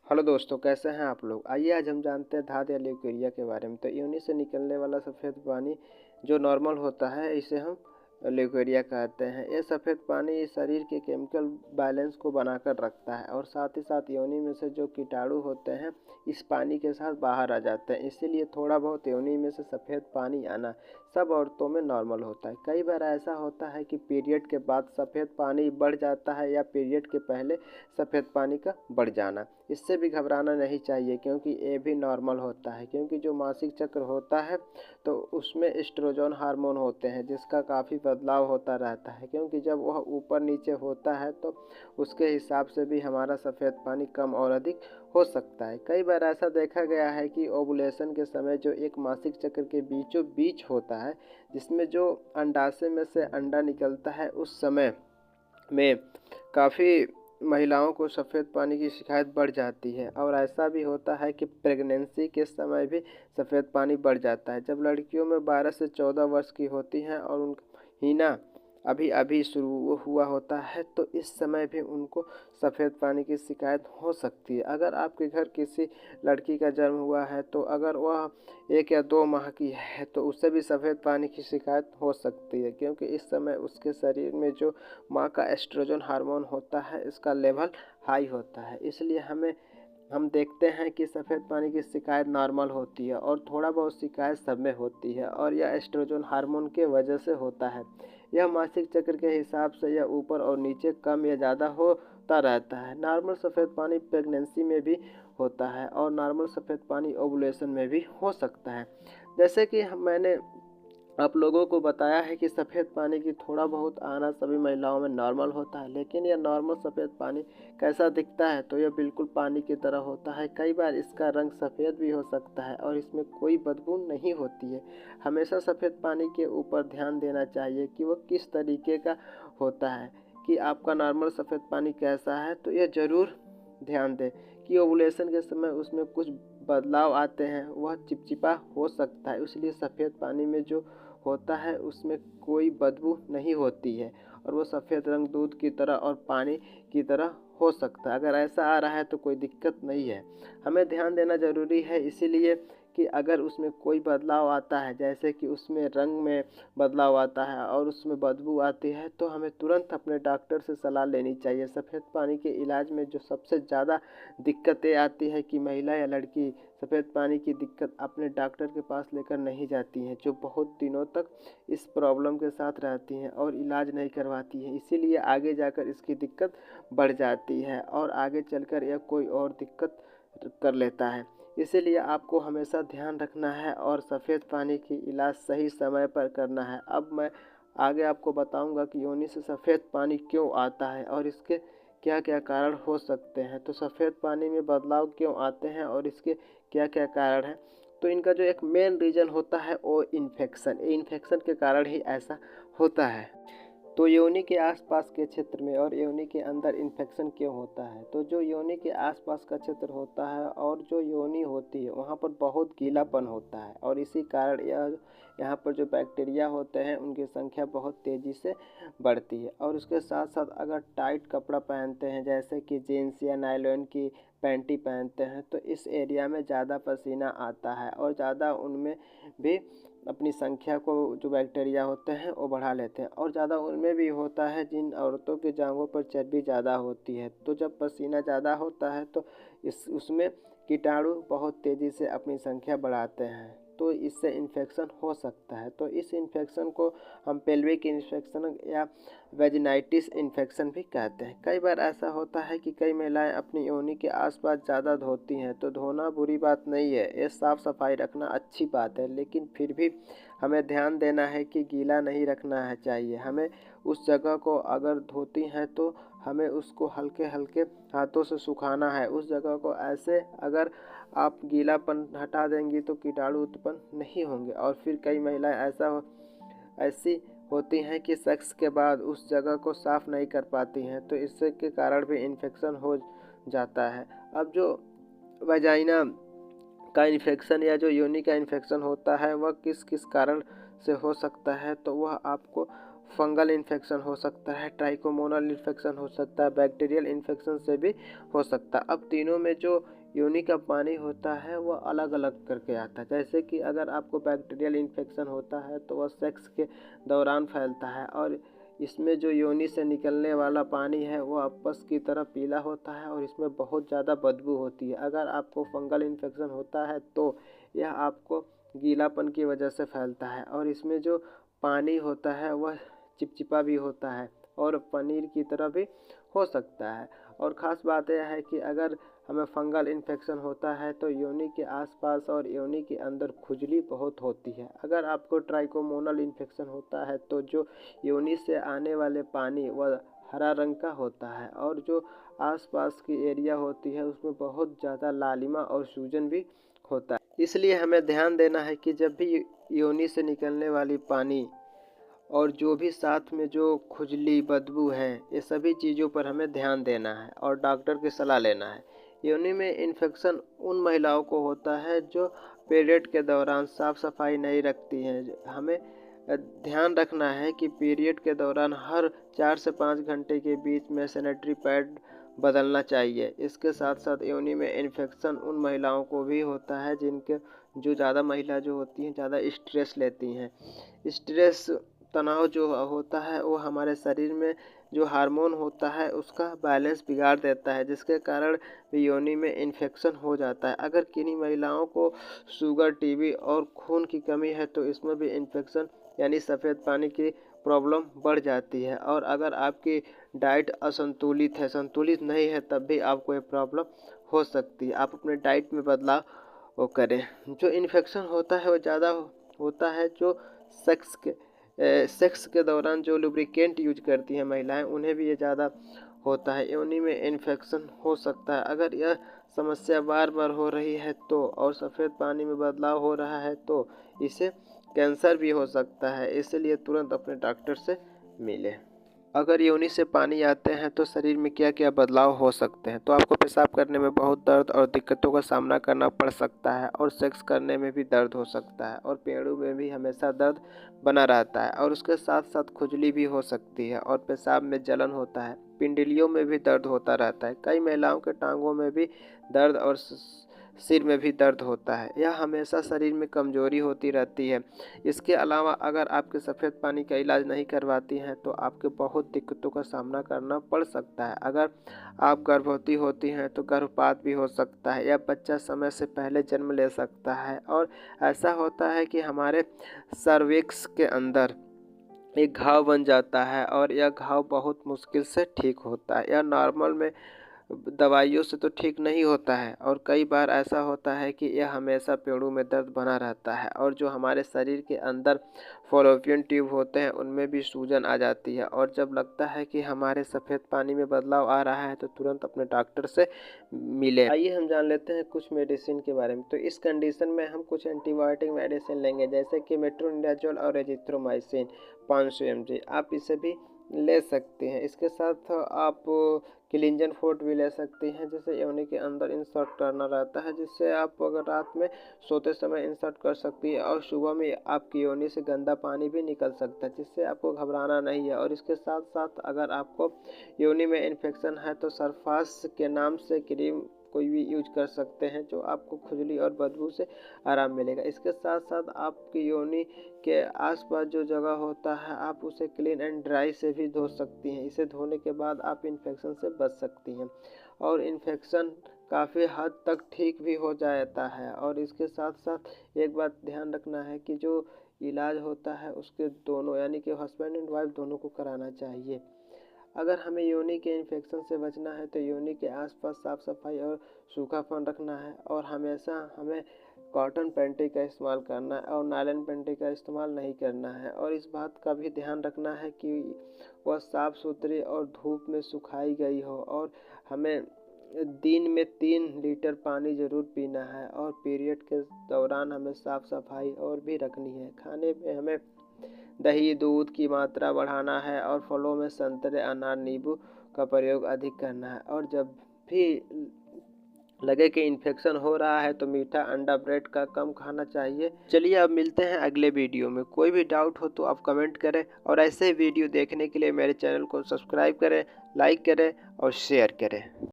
Hello दोस्तों, कैसे हैं आप लोग। आइए आज हम जानते हैं धात या ल्यूकेरिया के बारे में। तो योनि से निकलने वाला सफ़ेद पानी जो नॉर्मल होता है इसे हम ल्यूकेरिया कहते हैं। ये सफ़ेद पानी शरीर के केमिकल बैलेंस को बनाकर रखता है और साथ ही साथ योनि में से जो कीटाणु होते हैं इस पानी के साथ बाहर आ जाते हैं। इसीलिए थोड़ा बहुत योनि में से सफ़ेद पानी आना सब औरतों में नॉर्मल होता है। कई बार ऐसा होता है कि पीरियड के बाद सफ़ेद पानी बढ़ जाता है या पीरियड के पहले सफ़ेद पानी का बढ़ जाना। इससे भी घबराना नहीं चाहिए क्योंकि ये भी नॉर्मल होता है, क्योंकि जो मासिक चक्र होता है तो उसमें एस्ट्रोजन हार्मोन होते हैं जिसका काफ़ी बदलाव होता रहता है। क्योंकि जब वह ऊपर नीचे होता है तो उसके हिसाब से भी हमारा सफ़ेद पानी कम और अधिक हो सकता है। कई बार ऐसा देखा गया है कि ओवुलेशन के समय जो एक मासिक चक्र के बीचों बीच होता है, जिसमें जो अंडाशय में से अंडा निकलता है, उस समय में काफ़ी महिलाओं को सफ़ेद पानी की शिकायत बढ़ जाती है। और ऐसा भी होता है कि प्रेगनेंसी के समय भी सफ़ेद पानी बढ़ जाता है। जब लड़कियों में 12 से 14 वर्ष की होती हैं और उनका महीना अभी अभी शुरू हुआ होता है तो इस समय भी उनको सफ़ेद पानी की शिकायत हो सकती है। अगर आपके घर किसी लड़की का जन्म हुआ है तो अगर वह 1 या 2 माह की है तो उसे भी सफ़ेद पानी की शिकायत हो सकती है, क्योंकि इस समय उसके शरीर में जो माँ का एस्ट्रोजन हार्मोन होता है इसका लेवल हाई होता है। इसलिए हम देखते हैं कि सफ़ेद पानी की शिकायत नॉर्मल होती है और थोड़ा बहुत शिकायत सब में होती है और यह एस्ट्रोजन हार्मोन के वजह से होता है। यह मासिक चक्र के हिसाब से यह ऊपर और नीचे कम या ज़्यादा होता रहता है। नॉर्मल सफ़ेद पानी प्रेगनेंसी में भी होता है और नॉर्मल सफ़ेद पानी ओवुलेशन में भी हो सकता है। जैसे कि मैंने आप लोगों को बताया है कि सफ़ेद पानी की थोड़ा बहुत आना सभी महिलाओं में नॉर्मल होता है, लेकिन यह नॉर्मल सफ़ेद पानी कैसा दिखता है तो यह बिल्कुल पानी की तरह होता है। कई बार इसका रंग सफ़ेद भी हो सकता है और इसमें कोई बदबू नहीं होती है। हमेशा सफ़ेद पानी के ऊपर ध्यान देना चाहिए कि वह किस तरीके का होता है। कि आपका नॉर्मल सफ़ेद पानी कैसा है तो यह ज़रूर ध्यान दें कि ओवुलेशन के समय उसमें कुछ बदलाव आते हैं, वह चिपचिपा हो सकता है। इसलिए सफ़ेद पानी में जो होता है उसमें कोई बदबू नहीं होती है और वो सफ़ेद रंग दूध की तरह और पानी की तरह हो सकता है। अगर ऐसा आ रहा है तो कोई दिक्कत नहीं है, हमें ध्यान देना ज़रूरी है। इसीलिए कि अगर उसमें कोई बदलाव आता है, जैसे कि उसमें रंग में बदलाव आता है और उसमें बदबू आती है, तो हमें तुरंत अपने डॉक्टर से सलाह लेनी चाहिए। सफ़ेद पानी के इलाज में जो सबसे ज़्यादा दिक्कतें आती है कि महिला या लड़की सफ़ेद पानी की दिक्कत अपने डॉक्टर के पास लेकर नहीं जाती हैं, जो बहुत दिनों तक इस प्रॉब्लम के साथ रहती हैं और इलाज नहीं करवाती हैं। इसीलिए आगे जाकर इसकी दिक्कत बढ़ जाती है और आगे चलकर यह कोई और दिक्कत कर लेता है। इसीलिए आपको हमेशा ध्यान रखना है और सफ़ेद पानी की इलाज सही समय पर करना है। अब मैं आगे आपको बताऊंगा कि योनि से सफ़ेद पानी क्यों आता है और इसके क्या क्या कारण हो सकते हैं। तो सफ़ेद पानी में बदलाव क्यों आते हैं और इसके क्या क्या कारण हैं। तो इनका जो एक मेन रीज़न होता है वो इन्फेक्शन के कारण ही ऐसा होता है। तो योनि के आसपास के क्षेत्र में और योनि के अंदर इन्फेक्शन क्यों होता है। तो जो योनि के आसपास का क्षेत्र होता है और जो योनि होती है वहाँ पर बहुत गीलापन होता है और इसी कारण यहाँ पर जो बैक्टीरिया होते हैं उनकी संख्या बहुत तेज़ी से बढ़ती है। और उसके साथ साथ अगर टाइट कपड़ा पहनते हैं, जैसे कि जीन्स या नायलॉन की पैंटी पहनते हैं, तो इस एरिया में ज़्यादा पसीना आता है और ज़्यादा उनमें भी अपनी संख्या को जो बैक्टीरिया होते हैं वो बढ़ा लेते हैं। और ज़्यादा उनमें भी होता है जिन औरतों की जांघों पर चर्बी ज़्यादा होती है। तो जब पसीना ज़्यादा होता है तो उसमें कीटाणु बहुत तेज़ी से अपनी संख्या बढ़ाते हैं, तो इससे इन्फेक्शन हो सकता है। तो इस इन्फेक्शन को हम पेल्विक इन्फेक्शन या वेजिनाइटिस इन्फेक्शन भी कहते हैं। कई बार ऐसा होता है कि कई महिलाएं अपनी योनि के आसपास ज़्यादा धोती हैं, तो धोना बुरी बात नहीं है, ये साफ़ सफाई रखना अच्छी बात है, लेकिन फिर भी हमें ध्यान देना है कि गीला नहीं रखना है चाहिए। हमें उस जगह को अगर धोती हैं तो हमें उसको हल्के हल्के हाथों से सुखाना है। उस जगह को ऐसे अगर आप गीलापन हटा देंगी तो कीटाणु उत्पन्न नहीं होंगे। और फिर कई महिलाएं ऐसी होती हैं कि सेक्स के बाद उस जगह को साफ़ नहीं कर पाती हैं, तो इससे के कारण भी इन्फेक्शन हो जाता है। अब जो वजाइना का इन्फेक्शन या जो योनि का इन्फेक्शन होता है वह किस किस कारण से हो सकता है, तो वह आपको फंगल इन्फेक्शन हो सकता है, ट्राइकोमोनल इन्फेक्शन हो सकता है, बैक्टीरियल इन्फेक्शन से भी हो सकता है। अब तीनों में जो योनि का पानी होता है वह अलग अलग करके आता है। जैसे कि अगर आपको बैक्टीरियल इन्फेक्शन होता है तो वह सेक्स के दौरान फैलता है, और इसमें जो योनि से निकलने वाला पानी है वो आपस की तरह पीला होता है और इसमें बहुत ज़्यादा बदबू होती है। अगर आपको फंगल इन्फेक्शन होता है तो यह आपको गीलापन की वजह से फैलता है, और इसमें जो पानी होता है वह चिपचिपा भी होता है और पनीर की तरह भी हो सकता है। और ख़ास बात यह है कि अगर हमें फंगल इन्फेक्शन होता है तो योनि के आसपास और योनि के अंदर खुजली बहुत होती है। अगर आपको ट्राइकोमोनल इन्फेक्शन होता है तो जो योनि से आने वाले पानी वह हरा रंग का होता है, और जो आसपास की एरिया होती है उसमें बहुत ज़्यादा लालिमा और सूजन भी होता है। इसलिए हमें ध्यान देना है कि जब भी योनि से निकलने वाली पानी और जो भी साथ में जो खुजली बदबू है, ये सभी चीज़ों पर हमें ध्यान देना है और डॉक्टर की सलाह लेना है। योनि में इन्फेक्शन उन महिलाओं को होता है जो पीरियड के दौरान साफ सफाई नहीं रखती हैं। हमें ध्यान रखना है कि पीरियड के दौरान हर 4 से 5 घंटे के बीच में सैनिटरी पैड बदलना चाहिए। इसके साथ साथ योनि में इन्फेक्शन उन महिलाओं को भी होता है जिनके जो ज़्यादा महिला जो होती हैं ज़्यादा स्ट्रेस लेती हैं। स्ट्रेस तनाव जो होता है वो हमारे शरीर में जो हार्मोन होता है उसका बैलेंस बिगाड़ देता है, जिसके कारण योनि में इन्फेक्शन हो जाता है। अगर किन्हीं महिलाओं को शुगर, टीबी और खून की कमी है तो इसमें भी इन्फेक्शन यानी सफ़ेद पानी की प्रॉब्लम बढ़ जाती है। और अगर आपकी डाइट असंतुलित है, संतुलित नहीं है, तब भी आपको ये प्रॉब्लम हो सकती है। आप अपने डाइट में बदलाव वो करें। जो इन्फेक्शन होता है वो ज़्यादा होता है जो सेक्स के दौरान जो लुब्रिकेंट यूज करती हैं महिलाएं, उन्हें भी ये ज़्यादा होता है। योनि में इन्फेक्शन हो सकता है। अगर यह समस्या बार बार हो रही है तो और सफ़ेद पानी में बदलाव हो रहा है तो इसे कैंसर भी हो सकता है, इसलिए तुरंत अपने डॉक्टर से मिलें। अगर योनि से पानी आते हैं तो शरीर में क्या क्या बदलाव हो सकते हैं? तो आपको पेशाब करने में बहुत दर्द और दिक्कतों का सामना करना पड़ सकता है, और सेक्स करने में भी दर्द हो सकता है, और पेड़ों में भी हमेशा दर्द बना रहता है, और उसके साथ साथ खुजली भी हो सकती है, और पेशाब में जलन होता है। पिंडलियों में भी दर्द होता रहता है। कई महिलाओं के टांगों में भी दर्द और सिर में भी दर्द होता है। यह हमेशा शरीर में कमजोरी होती रहती है। इसके अलावा अगर आपके सफ़ेद पानी का इलाज नहीं करवाती हैं तो आपके बहुत दिक्कतों का सामना करना पड़ सकता है। अगर आप गर्भवती होती हैं तो गर्भपात भी हो सकता है, या बच्चा समय से पहले जन्म ले सकता है। और ऐसा होता है कि हमारे सर्विक्स के अंदर एक घाव बन जाता है, और यह घाव बहुत मुश्किल से ठीक होता है। यह नॉर्मल में दवाइयों से तो ठीक नहीं होता है, और कई बार ऐसा होता है कि यह हमेशा पेड़ों में दर्द बना रहता है, और जो हमारे शरीर के अंदर फॉलोपियन ट्यूब होते हैं उनमें भी सूजन आ जाती है। और जब लगता है कि हमारे सफ़ेद पानी में बदलाव आ रहा है तो तुरंत अपने डॉक्टर से मिलें। आइए हम जान लेते हैं कुछ मेडिसिन के बारे में। तो इस कंडीशन में हम कुछ एंटीबायोटिक मेडिसिन लेंगे, जैसे कि मेट्रोनिडाजोल और एजिथ्रोमाइसिन 500 mg। आप इसे भी ले सकते हैं। इसके साथ आप क्लिंजन फोर्ट भी ले सकते हैं, जिसे योनि के अंदर इंसर्ट करना रहता है, जिससे आप अगर रात में सोते समय इंसर्ट कर सकती है, और सुबह में आपकी योनि से गंदा पानी भी निकल सकता है, जिससे आपको घबराना नहीं है। और इसके साथ साथ अगर आपको योनि में इन्फेक्शन है तो सरफास के नाम से क्रीम कोई भी यूज कर सकते हैं, जो आपको खुजली और बदबू से आराम मिलेगा। इसके साथ साथ आपकी योनि के आसपास जो जगह होता है आप उसे क्लीन एंड ड्राई से भी धो सकती हैं। इसे धोने के बाद आप इन्फेक्शन से बच सकती हैं, और इन्फेक्शन काफ़ी हद तक ठीक भी हो जाता है। और इसके साथ साथ एक बात ध्यान रखना है कि जो इलाज होता है उसके दोनों यानी कि हस्बैंड एंड वाइफ दोनों को कराना चाहिए। अगर हमें योनि के इन्फेक्शन से बचना है तो योनि के आसपास साफ सफाई और सूखापन रखना है, और हमेशा हमें कॉटन पैंटी का इस्तेमाल करना है और नायलॉन पैंटी का इस्तेमाल नहीं करना है। और इस बात का भी ध्यान रखना है कि वह साफ़ सुथरी और धूप में सुखाई गई हो, और हमें दिन में 3 लीटर पानी ज़रूर पीना है, और पीरियड के दौरान हमें साफ़ सफाई और भी रखनी है। खाने में हमें दही दूध की मात्रा बढ़ाना है, और फलों में संतरे अनार नींबू का प्रयोग अधिक करना है। और जब भी लगे कि इन्फेक्शन हो रहा है तो मीठा अंडा ब्रेड का कम खाना चाहिए। चलिए अब मिलते हैं अगले वीडियो में। कोई भी डाउट हो तो आप कमेंट करें, और ऐसे वीडियो देखने के लिए मेरे चैनल को सब्सक्राइब करें, लाइक करें और शेयर करें।